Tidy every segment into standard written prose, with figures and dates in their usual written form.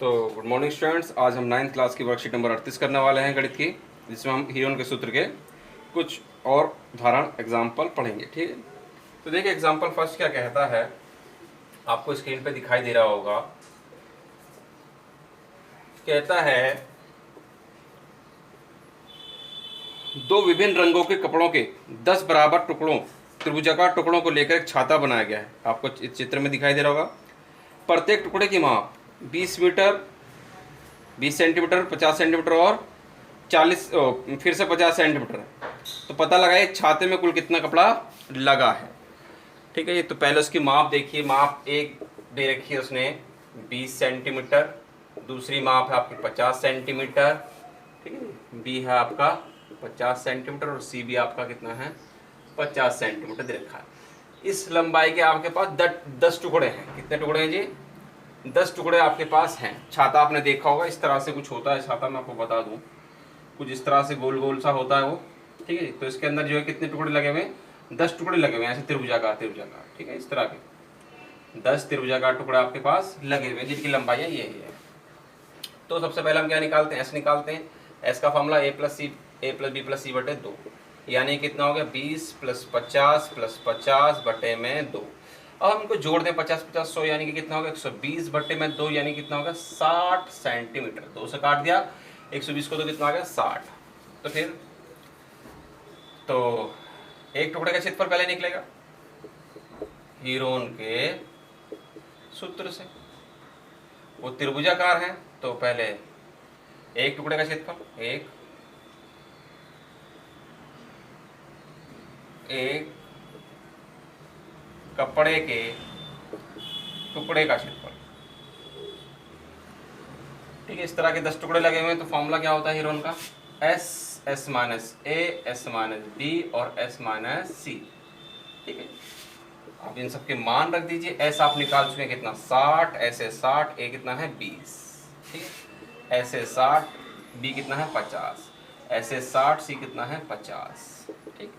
तो good morning students, आज हम 9th क्लास की वर्कशीट नंबर 38 करने वाले हैं गणित की, जिसमें हम हीरोन के सूत्र के कुछ और उदाहरण एग्जाम्पल पढ़ेंगे। ठीक है, तो देखिए एग्जाम्पल फर्स्ट क्या कहता है, आपको स्क्रीन पे दिखाई दे रहा होगा। कहता है दो विभिन्न रंगों के कपड़ों के 10 बराबर टुकड़ों त्रिभुजाकार टुकड़ों को लेकर एक छाता बनाया गया है। आपको इस चित्र में दिखाई दे रहा होगा। प्रत्येक टुकड़े की माप 20 मीटर, 20 सेंटीमीटर, 50 सेंटीमीटर और 40 फिर से 50 सेंटीमीटर। तो पता लगाए छाते में कुल कितना कपड़ा लगा है। ठीक है, ये तो पहले उसकी माप देखिए। माप एक दे रखी है उसने 20 सेंटीमीटर, दूसरी माप है आपकी 50 सेंटीमीटर। ठीक है, बी है आपका 50 सेंटीमीटर और सी भी आपका कितना है 50 सेंटीमीटर दे रखा है। इस लंबाई के आपके पास 10 टुकड़े हैं। कितने टुकड़े हैं जी? 10 टुकड़े आपके पास हैं। छाता आपने देखा होगा, इस तरह से कुछ होता है छाता। मैं आपको बता दूं, कुछ इस तरह से गोल गोल सा होता है वो। ठीक है, तो इसके अंदर जो है कितने टुकड़े लगे हुए हैं? 10 टुकड़े लगे हुए हैं, ऐसे त्रिभुजाकार त्रिभुजाकार। ठीक है, इस तरह के 10 त्रिभुजाकार टुकड़े आपके पास लगे हुए हैं, जिनकी लंबाई ये है। तो सबसे पहले हम क्या निकालते हैं? एस निकालते हैं। एस का फॉर्मूला ए प्लस बी प्लस सी बटे 2, यानी कितना हो गया 20 प्लस 50 बटे में 2। अब हम इनको जोड़ दें 50 50 100, यानी कि कितना होगा 120 बटे में 2, यानी कितना होगा 60 सेंटीमीटर। 2 से काट दिया 120 को, तो कितना आ गया 60। तो फिर तो एक टुकड़े का क्षेत्रफल पहले निकलेगा हीरोन के सूत्र से। वो त्रिभुजाकार है, तो पहले एक टुकड़े का क्षेत्रफल एक कपड़े के टुकड़े का क्षेत्रफल। ठीक है, इस तरह के 10 टुकड़े लगे हुए हैं। तो फॉर्मूला क्या होता है हीरोन का? एस माइनस ए, एस माइनस बी और एस माइनस सी। ठीक है, आप इन सबके मान रख दीजिए। एस आप निकाल चुके हैं कितना 60, ऐसे 60, ए कितना है 20। ठीक है, ऐसे 60, बी कितना है 50, ऐसे 60, सी कितना है 50। ठीक,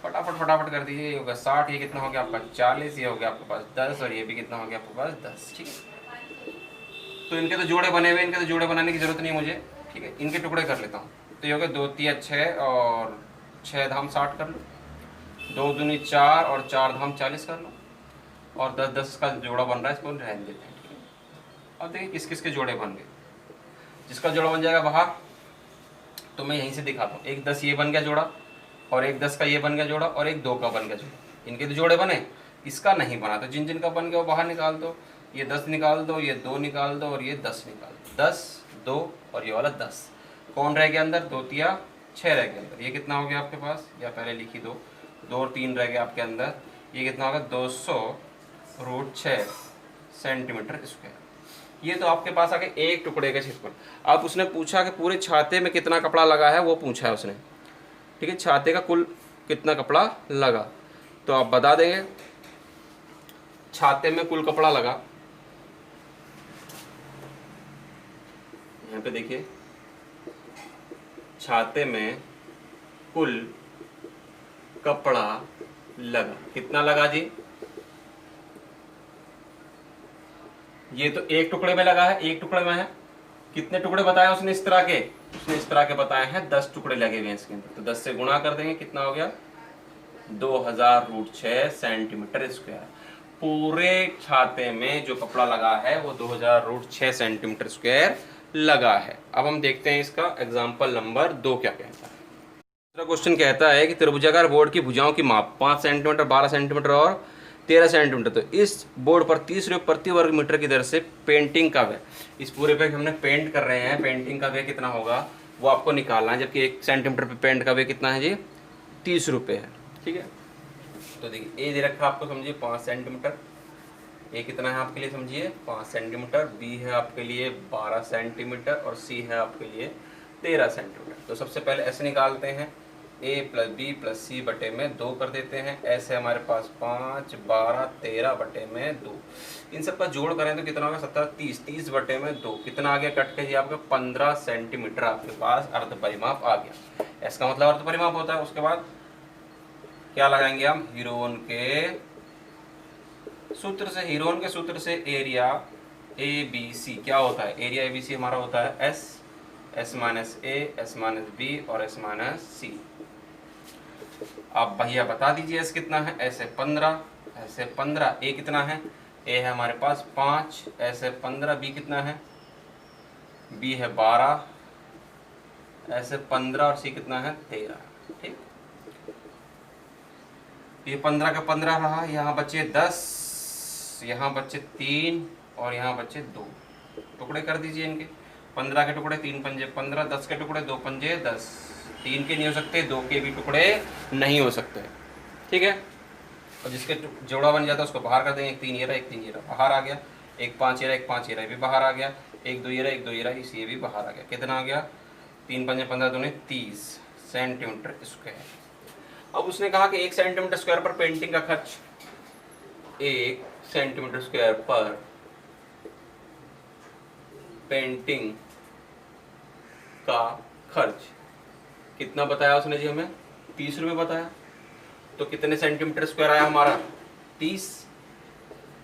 फटाफट कर दीजिए। ये होगा 60, ये कितना हो गया आपका 40, ये हो गया आपके पास 10 और ये भी कितना हो गया आपके पास 10। ठीक है, तो इनके तो जोड़े बने हुए, इनके तो जोड़े बनाने की जरूरत नहीं मुझे। ठीक है, इनके टुकड़े कर लेता हूँ। तो ये हो गया 2 3 6 और 6 धाम 60 कर लो, 2 दूनी 4 और 4 धाम 40 कर लो, और 10 10 का जोड़ा बन रहा है, इसको रहने देते हैं। ठीक है, अब देखिए किस किस के जोड़े बन गए। जिसका जोड़ा बन जाएगा बाहर, तो मैं यहीं से दिखाता हूँ। एक 10 ये बन गया जोड़ा, और एक 10 का ये बन गया जोड़ा, और एक 2 का बन गया जोड़ा। इनके तो जोड़े बने, इसका नहीं बना। तो जिन जिन का बन गया वो बाहर निकाल दो। ये 10 निकाल दो, ये 2 निकाल दो और ये 10 निकाल दो। 10 2 और ये वाला 10 कौन रह गया अंदर? 2 तिया 6 रह गया अंदर। ये कितना हो गया आपके पास? या पहले लिखी दो, 2 और 3 रह गया आपके अंदर। ये कितना होगा 200√6 सेंटीमीटर स्क्वायर। ये तो आपके पास आ गए एक टुकड़े का क्षेत्रफल। अब उसने पूछा कि पूरे छाते में कितना कपड़ा लगा है, वो पूछा है उसने। ठीक है, छाते का कुल कितना कपड़ा लगा, तो आप बता देंगे। छाते में कुल कपड़ा लगा, यहाँ पे देखिए, छाते में कुल कपड़ा लगा। कितना लगा जी? ये तो एक टुकड़े में लगा है, एक टुकड़े में है। कितने टुकड़े बताए उसने इस तरह के? उसने इस तरह के बताए हैं 10 टुकड़े लगे हुए हैं इसके अंदर। तो 10 से गुणा कर देंगे, कितना हो गया 2000√6 सेंटीमीटर स्क्वायर। पूरे छाते में जो कपड़ा लगा है वो 2000√6 सेंटीमीटर स्क्वायर लगा है। अब हम देखते हैं इसका एग्जाम्पल नंबर 2 क्या कहता है। दूसरा क्वेश्चन कहता है कि त्रिभुजाकार बोर्ड की भुजाओं की माप 5 सेंटीमीटर, 12 सेंटीमीटर और 13 सेंटीमीटर। तो इस बोर्ड पर 30 रुपये प्रति वर्ग मीटर की दर से पेंटिंग का व्यय, इस पूरे पे हमने पेंट कर रहे हैं, पेंटिंग का व्यय कितना होगा वो आपको निकालना है। जबकि 1 सेंटीमीटर पे पेंट का व्यय कितना है जी? 30 रुपये है। ठीक है, तो देखिए ए दे रखा आपको, समझिए 5 सेंटीमीटर। ए कितना है आपके लिए? समझिए 5 सेंटीमीटर। बी है आपके लिए 12 सेंटीमीटर और सी है आपके लिए 13 सेंटीमीटर। तो सबसे पहले ऐसे निकालते हैं, ए प्लस बी प्लस सी बटे में 2 कर देते हैं। ऐसे हमारे पास 5 12 13 बटे में 2। इन सब का जोड़ करें तो कितना होगा 17 30, 30 बटे में 2 कितना आ गया कट के जी आपका 15 सेंटीमीटर आपके पास अर्ध परिमाप आ गया। इसका मतलब अर्ध परिमाप होता है। उसके बाद क्या लगाएंगे हम? हीरोन के सूत्र से। हीरोन के सूत्र से एरिया ए बी सी क्या होता है, एरिया ए बी सी हमारा होता है एस, एस माइनस ए, एस माइनस बी और एस माइनस सी। आप भैया बता दीजिए एस कितना है, एस है 15, एस है 15, ए कितना है, ए है हमारे पास 5, एस है 15, बी कितना है, बी है 12, एस है 15 और सी कितना है 13। ठीक, ये 15 का 15 रहा, यहाँ बचे 10, यहाँ बचे 3 और यहाँ बचे 2। टुकड़े कर दीजिए इनके, 15 के टुकड़े 3 पंजे 15, 10 के टुकड़े 2 पंजे 10, 3 के नहीं हो सकते, 2 के भी टुकड़े नहीं हो सकते। ठीक है, और जिसके जोड़ा बन जाता है उसको बाहर कर देंगे, एक 3 ये रहा, एक 3 ये रहा, बाहर आ गया, एक 5 ये रहा, एक 5 ये रहा, भी बाहर आ गया, एक 2 ये रहा, एक 2 ये रहा, इस ये भी बाहर आ गया। कितना आ गया, 3 पंजे 15 दूनी 30 सेंटीमीटर स्क्वायर। अब उसने कहा कि 1 सेंटीमीटर स्क्वायर पर पेंटिंग का खर्च, 1 सेंटीमीटर स्क्वायर पर पेंटिंग का खर्च कितना बताया उसने जी हमें, 30 रुपये बताया। तो कितने सेंटीमीटर स्क्वायर आया हमारा, 30।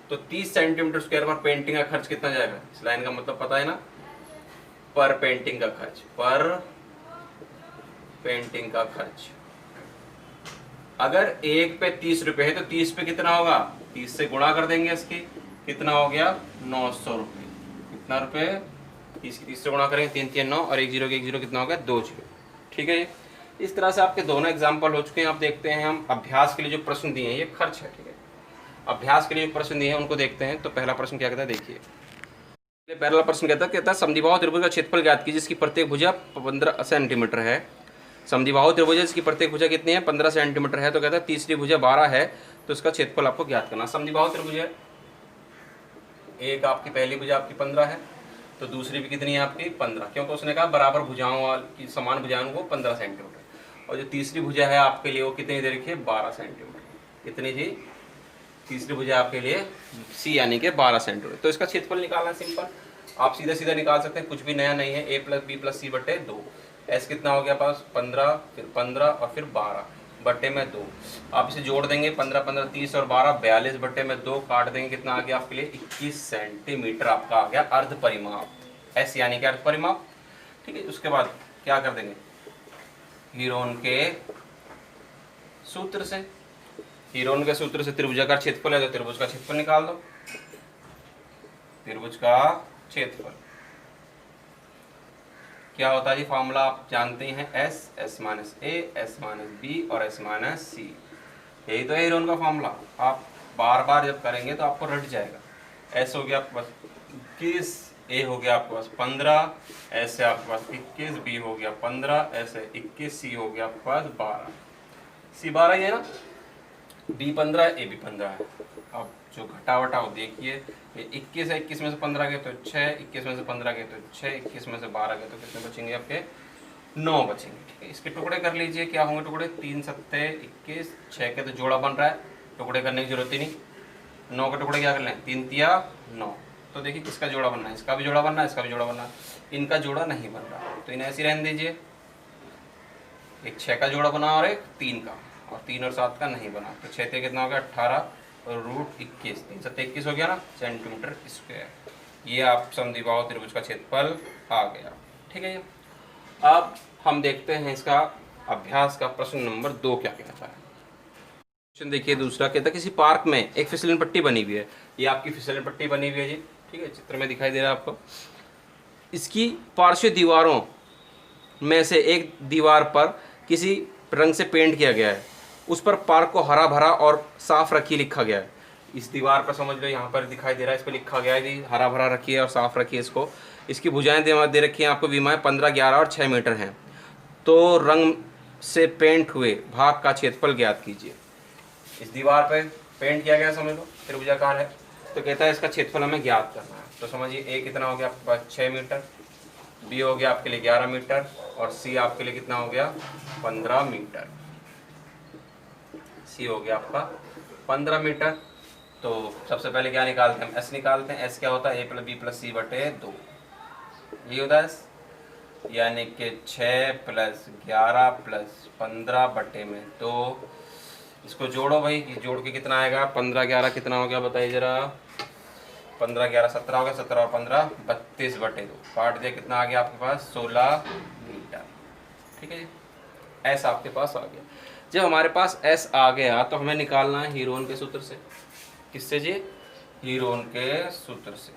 तो 30 सेंटीमीटर स्क्वायर पर पेंटिंग का खर्च कितना जाएगा, इस लाइन का मतलब पता है ना, पर पेंटिंग का खर्च, पर पेंटिंग का खर्च। अगर 1 पे 30 रुपये है तो 30 पे कितना होगा, 30 से गुणा कर देंगे इसकी, कितना हो गया 900 रुपये। कितना रुपये, 30 की 30 से गुणा करेंगे, 3 3 9 और 1 0 के 1 0 कितना हो गया 2 0। ठीक है, इस तरह से आपके दोनों एग्जाम्पल हो चुके हैं। आप देखते हैं हम अभ्यास के लिए जो प्रश्न दिए हैं ये खर्च है। ठीक है, अभ्यास के लिए प्रश्न दिए हैं उनको देखते हैं। तो पहला प्रश्न क्या कहता है, देखिए पहला प्रश्न कहता है समद्विबाहु त्रिभुज का क्षेत्रफल ज्ञात कीजिए जिसकी प्रत्येक भुजा 15 सेंटीमीटर है। समद्विबाहु त्रिभुज इसकी प्रत्येक भुजा कितनी है, 15 सेंटीमीटर है। तो कहता है तीसरी भुजा 12 है, तो इसका क्षेत्रफल आपको ज्ञात करना। समद्विबाहु त्रिभुज है, एक आपकी पहली भुजा आपकी 15 है, तो दूसरी भी कितनी है आपकी 15, क्योंकि उसने कहा बराबर भुजाओं की समान भुजाओं को 15 सेंटीमीटर। और जो तीसरी भुजा है आपके लिए वो कितनी दे रखी है, 12 सेंटीमीटर। कितनी जी, तीसरी भुजा आपके लिए सी यानी कि 12 सेंटीमीटर। तो इसका क्षेत्रफल निकालना सिंपल, आप सीधा सीधा निकाल सकते हैं, कुछ भी नया नहीं है। a प्लस बी प्लस सी बटे 2, एस कितना हो गया पास 15, फिर 15 और फिर 12 बटे में 2। आप इसे जोड़ देंगे, 15 15 30 और 12 42 बटे में 2 काट देंगे, कितना आ गया आपके लिए 21 सेंटीमीटर आपका आ गया अर्ध परिमाप, एस यानी कि अर्ध परिमाप। ठीक है, उसके बाद क्या कर देंगे, हीरोन के सूत्र से, हीरोन के सूत्र से त्रिभुजाकार क्षेत्रफल है तो त्रिभुज का क्षेत्रफल निकाल दो। त्रिभुज का क्षेत्रफल क्या होता है जी, फॉर्मूला आप जानते हैं, एस, एस माइनस ए, एस माइनस बी और एस माइनस सी। यही तो है हीरोन का फॉर्मूला। आप बार बार जब करेंगे तो आपको रट जाएगा। एस हो गया आपके पास 21, ए हो गया आपके पास 15, एस है आपके पास 21, बी हो गया 15, एस है 21, सी हो गया आपके पास 12। सी 12 ही है ना, बी 15 है, ए भी 15 है। अब जो घटा वटा हो देखिए, ये 21 है, 21 में से 15 गए तो 6, 21 में से 15 गए तो 6, 21 में से 12 गए तो कितने बचेंगे आपके 9 बचेंगे। ठीक है, इसके टुकड़े कर लीजिए, क्या होंगे टुकड़े, 3 7 21, 6 के तो जोड़ा बन रहा है, टुकड़े करने की जरूरत ही नहीं। 9 के टुकड़े क्या कर लें, 3 तिया 9। तो देखिए किसका जोड़ा बनना है, इसका भी जोड़ा बनना है, इसका भी जोड़ा बनना है। इनका जोड़ा नहीं बन रहा तो इन्हें ऐसे रहने दीजिए, एक 6 का जोड़ा बना और एक 3 का, और 3 और 7 का नहीं बना। तो 6 कितना हो गया 18 और रूट 21, 3 7 21 हो गया ना सेंटीमीटर स्क्वायर। ये आप समद्विबाहु त्रिभुज का क्षेत्रफल आ गया। ठीक है, अब हम देखते हैं इसका अभ्यास का प्रश्न नंबर 2 क्या कहता है। क्वेश्चन देखिए दूसरा, कहता है किसी पार्क में एक फिसलन पट्टी बनी हुई है। ये आपकी फिसलन पट्टी बनी हुई है जी, ठीक है, चित्र में दिखाई दे रहा है आपको। इसकी पार्श्व दीवारों में से एक दीवार पर किसी रंग से पेंट किया गया है, उस पर पार्क को हरा भरा और साफ रखिए लिखा गया है। इस दीवार पर समझ लो यहाँ पर दिखाई दे रहा है, इस पर लिखा गया है कि हरा भरा रखिए और साफ रखिए इसको। इसकी भुजाएं दे रखी हैं आपको, विमाएं 15, 11 और 6 मीटर हैं। तो रंग से पेंट हुए भाग का क्षेत्रफल ज्ञात कीजिए। इस दीवार पे पेंट किया गया, समझ लो त्रिभुजाकार है, तो कहता है इसका क्षेत्रफल हमें ज्ञात करना है। तो समझिए ए कितना हो गया आपके पास 6 मीटर, बी हो गया आपके लिए 11 मीटर और सी आपके लिए कितना हो गया 15 मीटर। सी हो गया आपका 15 मीटर। तो सबसे पहले क्या निकालते हैं हम, एस निकालते हैं। एस क्या होता है, ए प्लस बी प्लस सी बटे 2, ये होता है एस, यानी कि 6 प्लस 11 प्लस 15 बटे में 2। इसको जोड़ो भाई, ये जोड़ के कितना आएगा 15 11 कितना हो गया बताइए जरा, 15 11 17 हो गया, 17 और 15 32/2 काट दिया, कितना आ गया आपके पास 16 मीटर। ठीक है जी, एस आपके पास आ गया। जब हमारे पास एस आ गया तो हमें निकालना है हीरोन के सूत्र से। किससे जी? हीरोन के सूत्र से।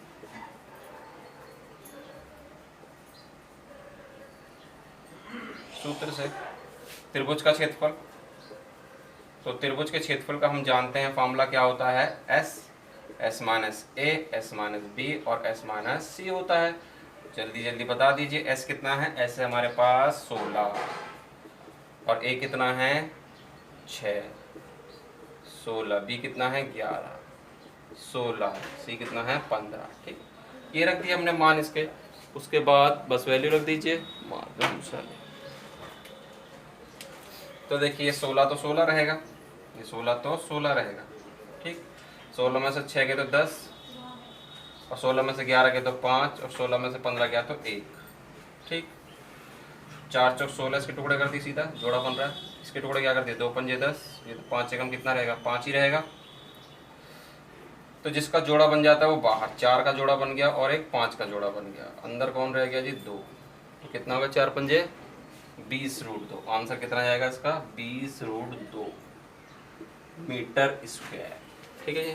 सूत्र से त्रिभुज का क्षेत्रफल। तो त्रिभुज के क्षेत्रफल का हम जानते हैं फॉर्मूला क्या होता है, एस, एस माइनस ए, एस माइनस बी और एस माइनस सी होता है। जल्दी जल्दी बता दीजिए, एस कितना है? एस है हमारे पास 16 और ए कितना है 6, 16, बी कितना है 11, 16, सी कितना है 15। ठीक, ये रख दिया हमने मान इसके। उसके बाद बस वैल्यू रख दीजिए मान का अनुसार। तो देखिए 16 तो 16 रहेगा, ये 16 तो 16 रहेगा। ठीक, 16 में से 6 गए तो 10 और 16 में से 11 गए तो 5 और 16 में से 15 गया तो 1। ठीक, 4 चौक 16, इसके टुकड़े कर दी, सीधा जोड़ा बन रहा है। इसके टुकड़े क्या कर दिए, 2 पंजे 10, ये तो 5 से कम कितना रहेगा, 5 ही रहेगा। तो जिसका जोड़ा बन जाता है वो बाहर, 4 का जोड़ा बन गया और एक 5 का जोड़ा बन गया। अंदर कौन रह गया जी 2। तो कितना होगा 4 पंजे 20/2। आंसर कितना जाएगा इसका 20/2 मीटर स्क्वायर। ठीक है जी,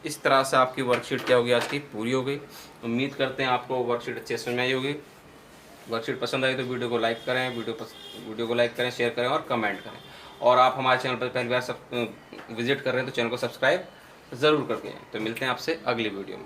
इस तरह से आपकी वर्कशीट क्या होगी आज की पूरी हो गई। उम्मीद करते हैं आपको वर्कशीट अच्छे से समझ आई होगी। वर्कशीट पसंद आई तो वीडियो को लाइक करें, वीडियो को लाइक करें, शेयर करें और कमेंट करें। और आप हमारे चैनल पर पहली बार विजिट कर रहे हैं तो चैनल को सब्सक्राइब ज़रूर करके। तो मिलते हैं आपसे अगली वीडियो में।